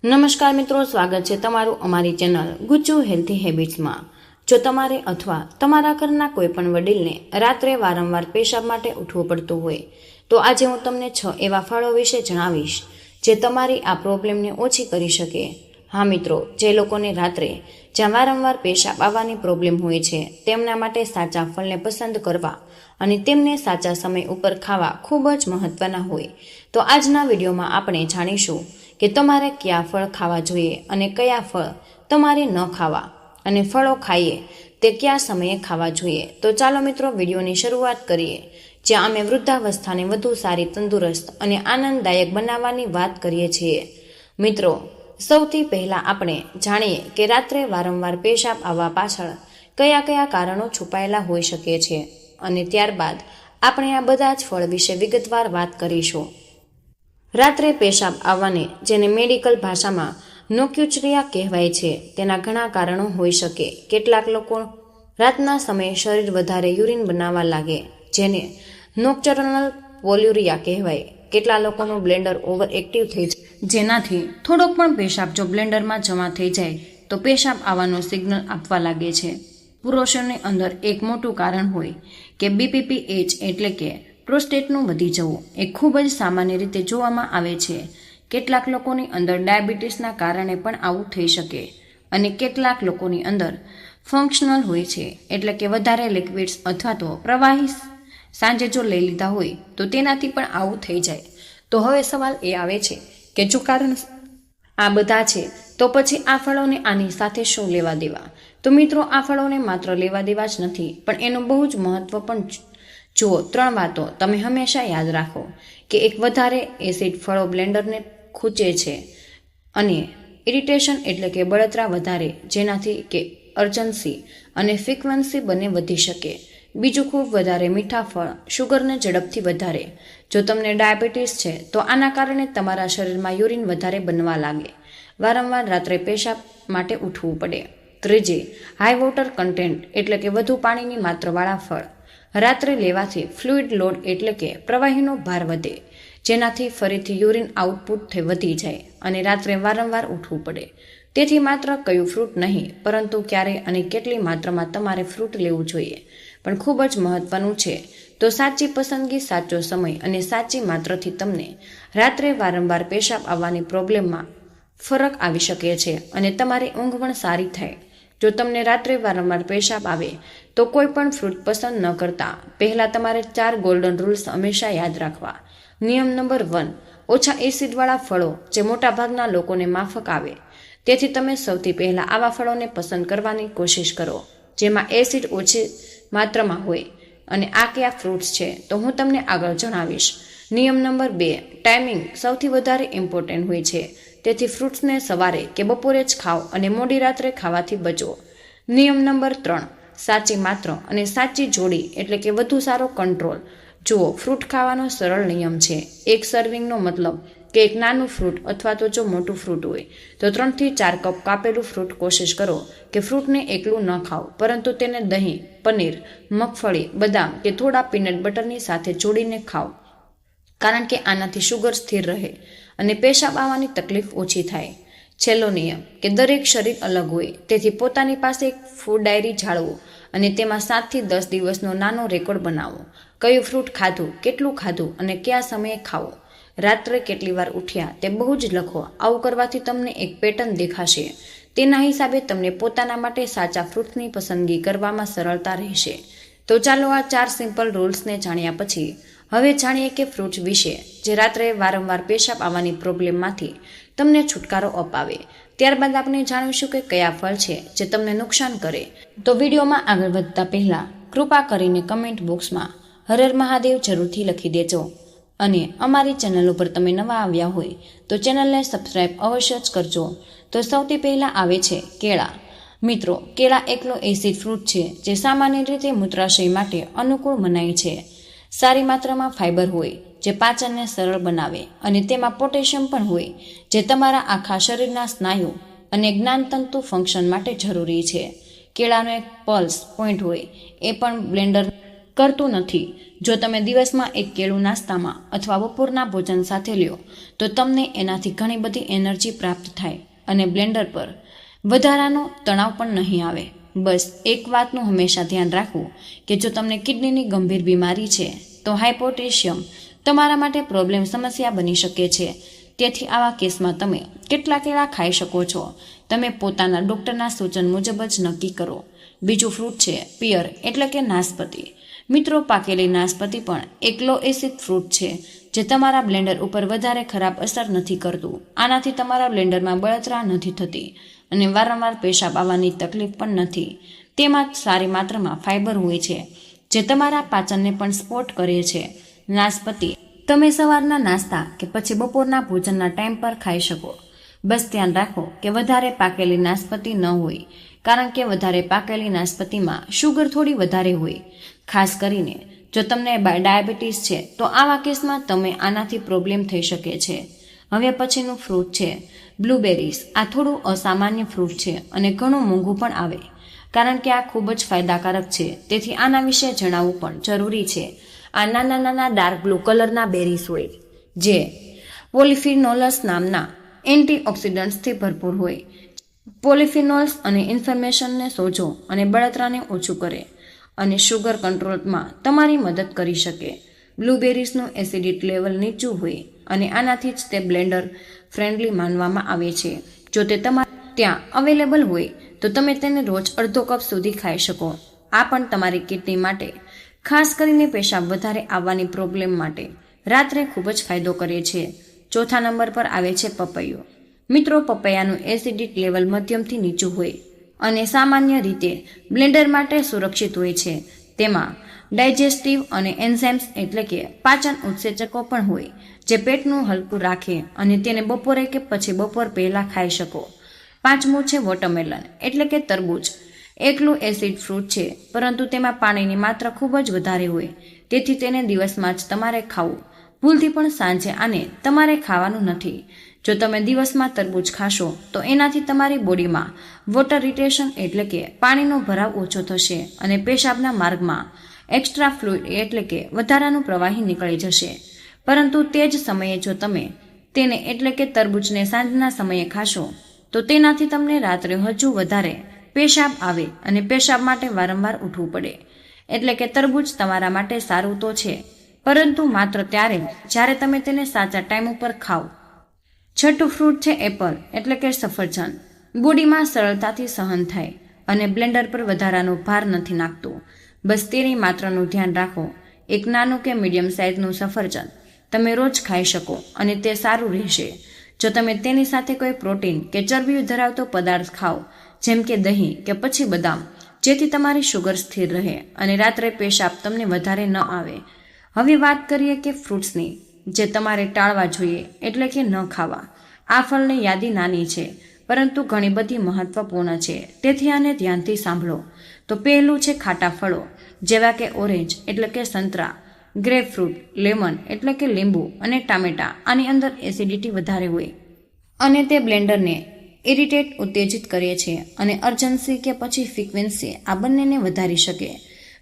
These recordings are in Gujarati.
નમસ્કાર મિત્રો, સ્વાગત છે તમારું અમારી ચેનલ ગુચ્ચુ હેલ્ધી હેબિટ્સમાં। જો તમારે અથવા તમારા ઘરના કોઈ પણ વડીલને રાત્રે વારંવાર પેશાબ માટે ઉઠવું પડતું હોય તો આજે હું તમને 6 એવા ફળો વિશે જણાવીશ જે તમારી આ પ્રોબ્લેમને ઓછી કરી શકે। હા મિત્રો, જે લોકોને રાત્રે જ્યાં વારંવાર પેશાબ આવવાની પ્રોબ્લેમ હોય છે તેમના માટે સાચા ફળને પસંદ કરવા અને તેમને સાચા સમય ઉપર ખાવા ખૂબ જ મહત્વના હોય તો આજના વિડીયોમાં આપણે જાણીશું કે તમારે કયા ફળ ખાવા જોઈએ અને કયા ફળ તમારે ન ખાવા, અને ફળો ખાઈએ તે કયા સમયે ખાવા જોઈએ। તો ચાલો મિત્રો વિડીયોની શરૂઆત કરીએ, જ્યાં અમે વૃદ્ધાવસ્થાને વધુ સારી, તંદુરસ્ત અને આનંદદાયક બનાવવાની વાત કરીએ છીએ। મિત્રો, સૌથી પહેલાં આપણે જાણીએ કે રાત્રે વારંવાર પેશાબ આવવા પાછળ કયા કયા કારણો છુપાયેલા હોઈ શકે છે, અને ત્યારબાદ આપણે આ બધા જ ફળ વિશે વિગતવાર વાત કરીશું। રાત્રે પેશાબ આવવાને, જેને મેડિકલ ભાષામાં નોક્યુચરિયા કહેવાય છે, તેના ઘણા કારણો હોઈ શકે। કેટલાક લોકો રાતના સમયે શરીર વધારે યુરિન બનાવવા લાગે, જેને નોક્ટર્નલ પોલ્યુરિયા કહેવાય। કેટલા લોકોનું બ્લેન્ડર ઓવર એક્ટિવ થઈ જાય, જેનાથી થોડોક પણ પેશાબ જો બ્લેન્ડરમાં જમા થઈ જાય તો પેશાબ આવવાનો સિગ્નલ આપવા લાગે છે। પુરુષોની અંદર એક મોટું કારણ હોય કે BPPH એટલે કે પ્રોસ્ટેટનું વધી જવું એ ખૂબ જ સામાન્ય રીતે જોવામાં આવે છે। કેટલાક લોકોની અંદર ડાયાબિટીસના કારણે પણ આવું થઈ શકે, અને કેટલાક લોકોની અંદર ફંક્શનલ હોય છે, એટલે કે વધારે લિક્વિડ્સ અથવા તો પ્રવાહી સાંજે જો લઈ લીધા હોય તો તેનાથી પણ આવું થઈ જાય। તો હવે સવાલ એ આવે છે કે જો કારણ આ બધા છે તો પછી આ ફળોને આની સાથે શું લેવા દેવા? તો મિત્રો, આ ફળોને માત્ર લેવા દેવા જ નથી, પણ એનું બહુ જ મહત્વ પણ જુઓ। 3 વાતો તમે હંમેશા યાદ રાખો કે એક, વધારે એસિડ ફળો બ્લેન્ડરને ખૂંચે છે, અને ઇરિટેશન એટલે કે બળતરા વધારે, જેનાથી કે અર્જન્સી અને ફ્રીક્વન્સી બંને વધી શકે। બીજું, ખૂબ વધારે મીઠા ફળ શુગરને ઝડપથી વધારે। જો તમને ડાયાબિટીસ છે તો આના કારણે તમારા શરીરમાં યુરિન વધારે બનવા લાગે, વારંવાર રાત્રે પેશાબ માટે ઉઠવું પડે। ત્રીજી, હાઈ વોટર કન્ટેન્ટ એટલે કે વધુ પાણીની માત્રાવાળા ફળ રાત્રે લેવાથી ફ્લુઇડ લોડ એટલે કે પ્રવાહીનો ભાર વધે, જેનાથી ફરીથી યુરિન આઉટપુટ વધી જાય અને રાત્રે વારંવાર ઉઠવું પડે। તેથી માત્ર કયું ફ્રૂટ નહીં, પરંતુ ક્યારે અને કેટલી માત્રામાં તમારે ફ્રૂટ લેવું જોઈએ પણ ખૂબ જ મહત્વનું છે। તો સાચી પસંદગી, સાચો સમય અને સાચી માત્રાથી તમને રાત્રે વારંવાર પેશાબ આવવાની પ્રોબ્લેમમાં ફરક આવી શકે છે, અને તમારી ઊંઘ પણ સારી થાય। જો તમને રાત્રે વારંવાર પેશાબ આવે તો કોઈ પણ ફ્રૂટ પસંદ ન કરતા પહેલાં તમારે 4 ગોલ્ડન રૂલ્સ હંમેશા યાદ રાખવા। નિયમ નંબર 1, ઓછા એસિડવાળા ફળો જે મોટાભાગના લોકોને માફક આવે, તેથી તમે સૌથી પહેલાં આવા ફળોને પસંદ કરવાની કોશિશ કરો જેમાં એસિડ ઓછી માત્રામાં હોય। અને આ કયા ફ્રૂટ્સ છે તો હું તમને આગળ જણાવીશ। નિયમ નંબર 2, ટાઈમિંગ સૌથી વધારે ઇમ્પોર્ટન્ટ હોય છે, તેથી ફ્રૂટ્સને સવારે કે બપોરે જ ખાઓ અને મોડી રાત્રે ખાવાથી બચો। નિયમ નંબર 3, સાચી માત્રા અને સાચી જોડી એટલે કે વધુ સારો કંટ્રોલ। જુઓ, ફ્રૂટ ખાવાનો સરળ નિયમ છે। એક સર્વિંગનો મતલબ કે એક નાનું ફ્રૂટ, અથવા તો જો મોટું ફ્રૂટ હોય તો 3 થી 4 કપ કાપેલું ફ્રૂટ। કોશિશ કરો કે ફ્રૂટને એકલું ન ખાઓ, પરંતુ તેને દહીં, પનીર, મગફળી, બદામ કે થોડા પીનટ બટરની સાથે જોડીને ખાઓ, કારણ કે આનાથી શુગર સ્થિર રહે અને પેશાબ આવવાની તકલીફ ઓછી થાય। છેલ્લો નિયમ કે દરેક શરીર અલગ હોય, તેથી પોતાની પાસે એક ફૂડ ડાયરી જાળવો અને તેમાં 7 થી 10 દિવસનો નાનો રેકોર્ડ બનાવો। કયું ફ્રૂટ ખાધું, કેટલું ખાધું અને કયા સમયે ખાવો, રાત્રે કેટલી વાર ઉઠ્યા તે બહુ જ લખો। આવું કરવાથી તમને એક પેટર્ન દેખાશે, તેના હિસાબે તમને પોતાના માટે સાચા ફ્રૂટ્સની પસંદગી કરવામાં સરળતા રહેશે। તો ચાલો આ 4 સિમ્પલ રૂલ્સને જાણ્યા પછી હવે જાણીએ કે ફ્રૂટ્સ વિશે જે રાત્રે વારંવાર પેશાબ આવવાની પ્રોબ્લેમમાંથી તમને છુટકારો અપાવે। ત્યારબાદ આપણે જાણીશું કે કયા ફળ છે જે તમને નુકસાન કરે। તો વિડીયોમાં આગળ વધતા પહેલા કૃપા કરીને કમેન્ટ બોક્સમાં હર હર મહાદેવ જરૂરથી લખી દેજો, અને અમારી ચેનલ ઉપર તમે નવા આવ્યા હોય તો ચેનલને સબસ્ક્રાઈબ અવશ્ય જ કરજો। તો સૌથી પહેલાં આવે છે કેળા। મિત્રો, કેળા એકલો એસિડ ફ્રૂટ છે જે સામાન્ય રીતે મૂત્રાશય માટે અનુકૂળ મનાય છે। સારી માત્રામાં ફાઇબર હોય જે પાચનને સરળ બનાવે, અને તેમાં પોટેશિયમ પણ હોય જે તમારા આખા શરીરના સ્નાયુ અને જ્ઞાનતંતુ ફંક્શન માટે જરૂરી છે। કેળાનો એક પલ્સ પોઈન્ટ હોય, એ પણ બ્લેન્ડર કરતું નથી. જો તમે દિવસમાં એક કેળું નાસ્તામાં અથવા બપોરના ભોજન સાથે લ્યો તો તમને એનાથી ઘણી બધી એનર્જી પ્રાપ્ત થાય અને બ્લેન્ડર પર વધારાનો તણાવ પણ નહીં આવે. બસ એક વાતનું હંમેશા ધ્યાન રાખવું કે જો તમને કિડનીની ગંભીર બીમારી છે તો હાઈ પોટેશિયમ તમારા માટે પ્રોબ્લેમ સમસ્યા બની શકે છે. તેથી આવા કેસમાં તમે કેટલા કેળા ખાઈ શકો છો તમે પોતાના ડૉક્ટરના સૂચન મુજબ જ નક્કી કરો. બીજું ફ્રૂટ છે પિયર એટલે કે નાશપતી. મિત્રો, પાકેલી નાશપતી પણ એક લો એસિડ ફ્રૂટ છે જે તમારા બ્લેન્ડર ઉપર વધારે ખરાબ અસર નથી કરતું. આનાથી તમારા બ્લેન્ડરમાં બળતરા નથી થતી અને વારંવાર પેશાબ આવવાની તકલીફ પણ નથી. તેમાં સારી માત્રામાં ફાઇબર હોય છે જે તમારા પાચનને પણ સપોર્ટ કરે છે. નાશપતી તમે સવારના નાસ્તા કે પછી બપોરના ભોજનના ટાઈમ પર ખાઈ શકો. બસ ધ્યાન રાખો કે વધારે પાકેલી નાશપતી ન હોય, કારણ કે વધારે પાકેલી નાશપતીમાં શુગર થોડી વધારે હોય. ખાસ કરીને જો તમને ડાયાબિટીસ છે તો આવા કેસમાં તમે આનાથી પ્રોબ્લેમ થઈ શકે છે. હવે પછીનું ફ્રૂટ છે બ્લુબેરીઝ. આ થોડું અસામાન્ય ફ્રૂટ છે અને ઘણું મોંઘું પણ આવે, કારણ કે આ ખૂબ જ ફાયદાકારક છે. તેથી આના વિશે જણાવવું પણ જરૂરી છે. આ નાના નાના ડાર્ક બ્લુ કલરના બેરીઝ હોય જે પોલિફિનોલ્સ નામના એન્ટીઓક્સિડન્ટ્સથી ભરપૂર હોય. પોલિફિનોલ્સ અને ઇન્ફ્લેમેશનને સોજો અને બળતરાને ઓછું કરે અને શુગર કંટ્રોલમાં તમારી મદદ કરી શકે. બ્લુબેરીઝનું એસિડિટી લેવલ નીચું હોય અને આનાથી જ તે બ્લેન્ડર ફ્રેન્ડલી માનવામાં આવે છે. જો તે તમારા ત્યાં અવેલેબલ હોય તો તમે તેને રોજ અડધો કપ સુધી ખાઈ શકો. આ પણ તમારી કિડની માટે, ખાસ કરીને પેશાબ વધારે આવવાની પ્રોબ્લેમ માટે રાત્રે ખૂબ જ ફાયદો કરે છે. ચોથા નંબર પર આવે છે પપૈયો. મિત્રો, પપૈયાનું એસિડિટી લેવલ મધ્યમથી નીચું હોય અને સામાન્ય રીતે બ્લેન્ડર માટે સુરક્ષિત હોય છે. તેમાં ડાયજેસ્ટિવ અને એન્ઝાઇમ્સ એટલે કે પાચન ઉત્સેચકો પણ હોય જે પેટનું હલકું રાખે અને તેને બપોરે કે પછી બપોર પહેલાં ખાઈ શકો. પાંચમું છે વોટરમેલન એટલે કે તરબૂચ. એકલું એસિડ ફ્રૂટ છે, પરંતુ તેમાં પાણીની માત્રા ખૂબ જ વધારે હોય, તેથી તેને દિવસમાં જ તમારે ખાવું. ભૂલથી પણ સાંજે આને તમારે ખાવાનું નથી. જો તમે દિવસમાં તરબૂચ ખાશો તો એનાથી તમારી બોડીમાં વોટર રિટેશન એટલે કે પાણીનો ભરાવ ઓછો થશે અને પેશાબના માર્ગમાં એક્સ્ટ્રા ફ્લુઇડ એટલે કે વધારાનું પ્રવાહી નીકળી જશે. પરંતુ તે જ સમયે જો તમે તેને એટલે કે તરબૂચને સાંજના સમયે ખાશો તો તેનાથી તમને રાત્રે હજુ વધારે પેશાબ આવે અને પેશાબ માટે વારંવાર ઉઠવું પડે. એટલે કે તરબૂચ તમારા માટે સારું તો છે, પરંતુ માત્ર ત્યારે જ્યારે તમે તેને સાચા ટાઈમ ઉપર ખાઓ. છઠ્ઠું ફ્રૂટ છે એપલ એટલે કે સફરજન. બોડીમાં સરળતાથી સહન થાય અને બ્લેન્ડર પર વધારાનો ભાર નથી નાખતું. બસ તેની માત્રાનું ધ્યાન રાખો. એક નાનું કે મીડિયમ સાઇઝનું સફરજન તમે રોજ ખાઈ શકો અને તે સારું રહેશે. જો તમે તેની સાથે કોઈ પ્રોટીન કે ચરબી ધરાવતો પદાર્થ ખાઓ, જેમ કે દહીં કે પછી બદામ, જેથી તમારી શુગર સ્થિર રહે અને રાત્રે પેશાબ તમને વધારે ન આવે. હવે વાત કરીએ કે ફ્રૂટ્સની જે તમારે ટાળવા જોઈએ એટલે કે ન ખાવા. આ ફળની યાદી નાની છે, પરંતુ ઘણી બધી મહત્વપૂર્ણ છે, તેથી આને ધ્યાનથી સાંભળો. તો પહેલું છે ખાટા ફળો, જેવા કે ઓરેન્જ એટલે કે સંતરા, ગ્રેપફ્રૂટ, લેમન એટલે કે લીંબુ અને ટામેટા. આની અંદર એસિડિટી વધારે હોય અને તે બ્લેન્ડરને ઇરિટેટ ઉત્તેજિત કરે છે અને અર્જન્સી કે પછી ફ્રીક્વન્સી આ બંનેને વધારી શકે.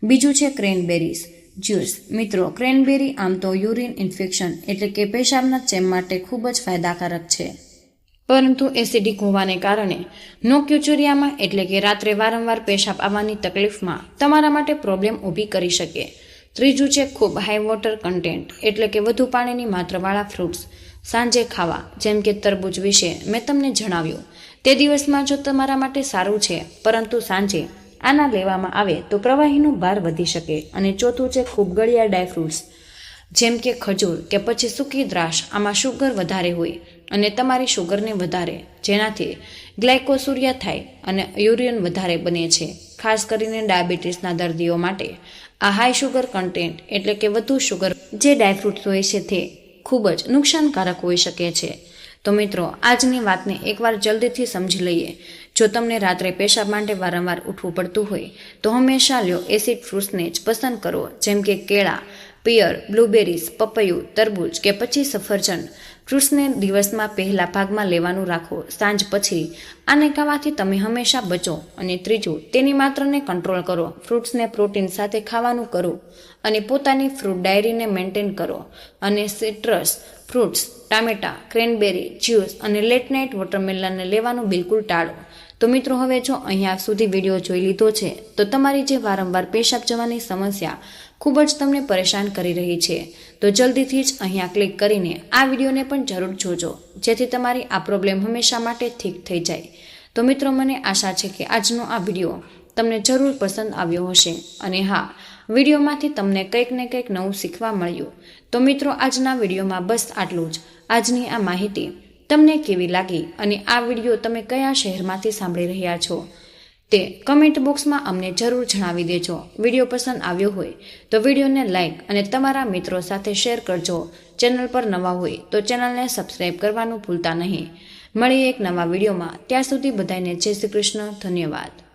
બીજું છે ક્રેનબેરીઝ જ્યુસ. મિત્રો, ક્રેનબેરી આમ તો યુરિન ઇન્ફેક્શન એટલે કે પેશાબના ચેપ માટે ખૂબ જ ફાયદાકારક છે, પરંતુ એસિડિક હોવાને કારણે નોક્યુચુરિયામાં એટલે કે રાત્રે વારંવાર પેશાબ આવવાની તકલીફમાં તમારા માટે પ્રોબ્લેમ ઊભી કરી શકે. ત્રીજું છે ખૂબ હાઈ વોટર કન્ટેન્ટ એટલે કે વધુ પાણીની માત્રાવાળા ફ્રૂટ્સ. સાંજે ખાવા, જેમ કે તરબૂચ વિશે મેં તમને જણાવ્યું, તે દિવસમાં જો તમારા માટે સારું છે, પરંતુ સાંજે આના લેવામાં આવે તો પ્રવાહીનો ભાર વધી શકે. અને ચોથું છે ખૂબ ગળ્યા ડ્રાયફ્રૂટ્સ, જેમ કે ખજૂર કે પછી સૂકી દ્રાક્ષ. આમાં શુગર વધારે હોય અને તમારી શુગરને વધારે, જેનાથી ગ્લાયકોસુરિયા થાય અને યુરિન વધારે બને છે. ખાસ કરીને ડાયાબિટીસના દર્દીઓ માટે આ હાઈ શુગર કન્ટેન્ટ એટલે કે વધુ શુગર જે ડ્રાયફ્રૂટ્સ હોય છે તે ખૂબ જ નુકસાનકારક હોઈ શકે છે. તો મિત્રો, આજની વાતને એકવાર જલ્દીથી સમજી લઈએ. જો તમને રાત્રે પેશાબ માટે વારંવાર ઉઠવું પડતું હોય તો હંમેશા લ્યો એસિડ ફ્રૂટ્સને જ પસંદ કરો, જેમ કે કેળા, પિયર, બ્લુબેરીઝ, પપૈયું, તરબૂચ કે પછી સફરજન. ફ્રૂટ્સને દિવસમાં પહેલા ભાગમાં લેવાનું રાખો. સાંજ પછી આને ખાવાથી તમે હંમેશા બચો. અને ત્રીજું, તેની માત્રાને કંટ્રોલ કરો. ફ્રૂટ્સને પ્રોટીન સાથે ખાવાનું કરો અને પોતાની ફ્રૂટ ડાયરીને મેન્ટેન કરો. અને સિટ્રસ ફ્રૂટ્સ, ટામેટા, ક્રેનબેરી જ્યુસ અને લેટ નાઇટ વોટરમેલનને લેવાનું બિલકુલ ટાળો. તો મિત્રો, હવે જો અહીંયા સુધી વિડીયો જોઈ લીધો છે તો તમારી જે વારંવાર પેશાબ જવાની સમસ્યા ખૂબ જ તમને પરેશાન કરી રહી છે, તો જલ્દીથી જ અહીંયા ક્લિક કરીને આ વિડીયોને પણ જરૂર જોજો, જેથી તમારી આ પ્રોબ્લેમ હંમેશા માટે ઠીક થઈ જાય. તો મિત્રો, મને આશા છે કે આજનો આ વિડીયો તમને જરૂર પસંદ આવ્યો હશે. અને હા, વિડીયોમાંથી તમને કંઈક ને કંઈક નવું શીખવા મળ્યું. તો મિત્રો, આજના વિડીયોમાં બસ આટલું જ. આજની આ માહિતી તમને કેવી લાગી અને આ વિડીયો તમે કયા શહેરમાંથી સાંભળી રહ્યા છો તે કમેન્ટ બોક્સમાં અમને જરૂર જણાવી દેજો. વિડીયો પસંદ આવ્યો હોય તો વિડીયોને લાઇક અને તમારા મિત્રો સાથે શેર કરજો. ચેનલ પર નવા હોય તો ચેનલને સબસ્ક્રાઈબ કરવાનું ભૂલતા નહીં. મળીએ એક નવા વિડીયોમાં. ત્યાં સુધી બધાને જય શ્રી કૃષ્ણ. ધન્યવાદ.